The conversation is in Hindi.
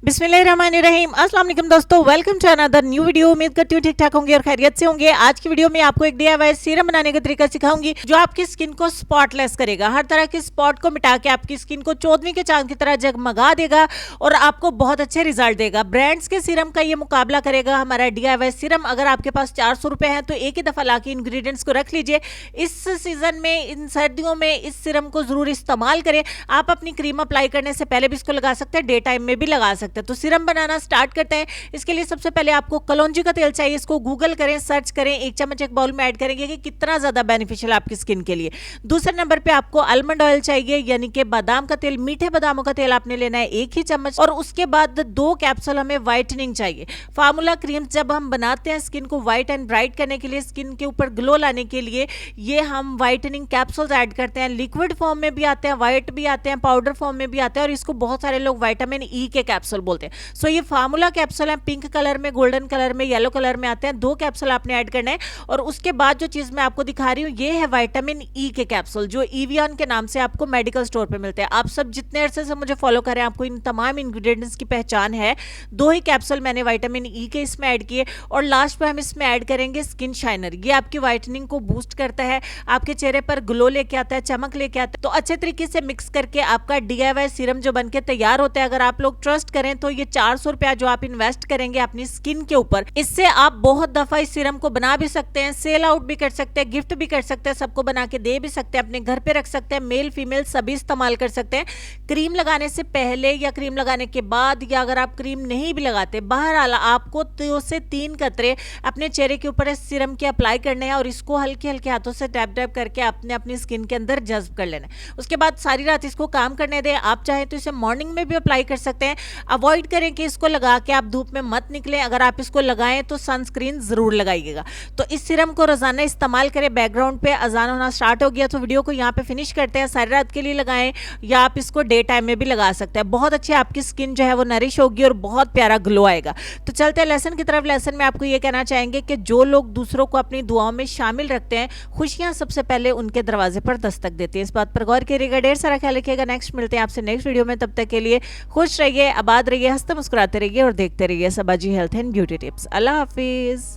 बिस्मिल्लाहिर्रहमानिर्रहीम। अस्सलाम वालेकुम दोस्तों, welcome to another new video. उम्मीद करती हूँ ठीक ठाक होंगे और खैरियत से होंगे। आज की वीडियो में आपको एक DIY सीरम बनाने का तरीका सिखाऊंगी जो आपकी स्किन को स्पॉटलेस करेगा, हर तरह के स्पॉट को मिटा के आपकी स्किन को चौदहवीं के चांद की तरह जगमगा देगा और आपको बहुत अच्छे रिजल्ट देगा। ब्रांड्स के सीरम का ये मुकाबला करेगा हमारा DIY सीरम। अगर आपके पास 400 रुपए हैं तो एक ही दफा लाके इंग्रेडिएंट्स को रख लीजिए। इस सीजन में, इन सर्दियों में इस सीरम को जरूर इस्तेमाल करें। आप अपनी क्रीम अप्लाई करने से पहले भी इसको लगा सकते हैं, डे टाइम में भी लगा सकते हैं। तो सीरम बनाना स्टार्ट करते हैं। इसके लिए सबसे पहले आपको कलौंजी का तेल चाहिए। इसको गूगल करें, सर्च करें, 1 चम्मच एक बाउल में ऐड करेंगे कि कितना ज्यादा बेनिफिशियल आपकी स्किन के लिए। दूसरे नंबर पे आपको आलमंड ऑयल चाहिए, यानी कि बादाम का तेल, मीठे बादामों का तेल आपने लेना है 1 ही चम्मच। और उसके बाद 2 कैप्सूल हमें व्हाइटनिंग चाहिए। फार्मूला क्रीम जब हम बनाते हैं स्किन को व्हाइट एंड ब्राइट करने के लिए, स्किन के ऊपर ग्लो लाने के लिए, ये हम व्हाइटनिंग कैप्सूल्स ऐड करते हैं। लिक्विड फॉर्म में भी आते हैं, व्हाइट भी आते हैं, पाउडर फॉर्म में भी आते हैं और इसको बहुत सारे लोग विटामिन ई के कैप्सूल बोलते हैं। सो ये फार्मूला कैप्सूल है, पिंक कलर में, गोल्डन कलर में, येलो कलर में आते हैं। 2 कैप्सूल आपने ऐड करना है। और उसके बाद जो चीज मैं आपको दिखा रही हूँ ये है विटामिन ई के कैप्सूल, जो एवियन के नाम से आपको मेडिकल स्टोर पे मिलते हैं। आप सब जितने अरसे से मुझे फॉलो करें आपको इन तमाम इंग्रेडिएंट्स की पहचान है। 2 ही कैप्सूल मैंने विटामिन ई के इसमें ऐड किए। और लास्ट पे हम इसमें ऐड करेंगे स्किन शाइनर। ये आपकी व्हाइटनिंग को बूस्ट करता है, आपके चेहरे पर ग्लो लेके आता है, चमक लेके आता है। तो अच्छे तरीके से मिक्स करके आपका DIY सीरम जो बनके तैयार होता है। अगर आप लोग ट्रस्ट करें तो ये 400 रुपया जो आप इन्वेस्ट करेंगे अपनी स्किन के ऊपर, इससे आप बहुत दफा इस सीरम को बना भी सकते हैं, सेल आउट भी कर सकते हैं, गिफ्ट भी कर सकते हैं, सबको बना के दे भी सकते हैं, अपने घर पे रख सकते हैं। मेल फीमेल सभी इस्तेमाल कर सकते हैं। क्रीम लगाने से पहले या क्रीम लगाने के बाद, या अगर आप क्रीम नहीं भी लगाते, बहरहाल आपको 2 से 3 कतरे अपने चेहरे के ऊपर इस सीरम के अप्लाई करने हैं और इसको हल्के हल्के हाथों से टैप टैप करके आपने अपनी स्किन के अंदर जज्ब कर लेना है। उसके बाद सारी रात इसको काम करने दें। आप चाहें तो इसे मॉर्निंग में भी अप्लाई कर सकते हैं। अवॉइड करें कि इसको लगा के आप धूप में मत निकलें। अगर आप इसको लगाएं तो सनस्क्रीन जरूर लगाइएगा। तो इस सीरम को रोजाना इस्तेमाल करें। बैकग्राउंड पे अजान होना स्टार्ट हो गया तो वीडियो को यहाँ पे फिनिश करते हैं। सारी रात के लिए लगाएं या आप इसको डे टाइम में भी लगा सकते हैं। बहुत अच्छी आपकी स्किन जो है वो नरिश होगी और बहुत प्यारा ग्लो आएगा। तो चलते हैं लेसन की तरफ। लेसन में आपको ये कहना चाहेंगे कि जो लोग दूसरों को अपनी दुआओं में शामिल रखते हैं, खुशियां सबसे पहले उनके दरवाजे पर दस्तक देती है। इस बात पर गौर करिएगा। ढेर सारा ख्याल रखिएगा। नेक्स्ट मिलते हैं आपसे नेक्स्ट वीडियो में। तब तक के लिए खुश रहिए, आबाद रहिए, हंसते मुस्कुराते रहिए और देखते रहिए सबाजी हेल्थ एंड ब्यूटी टिप्स। अल्लाह हाफिज।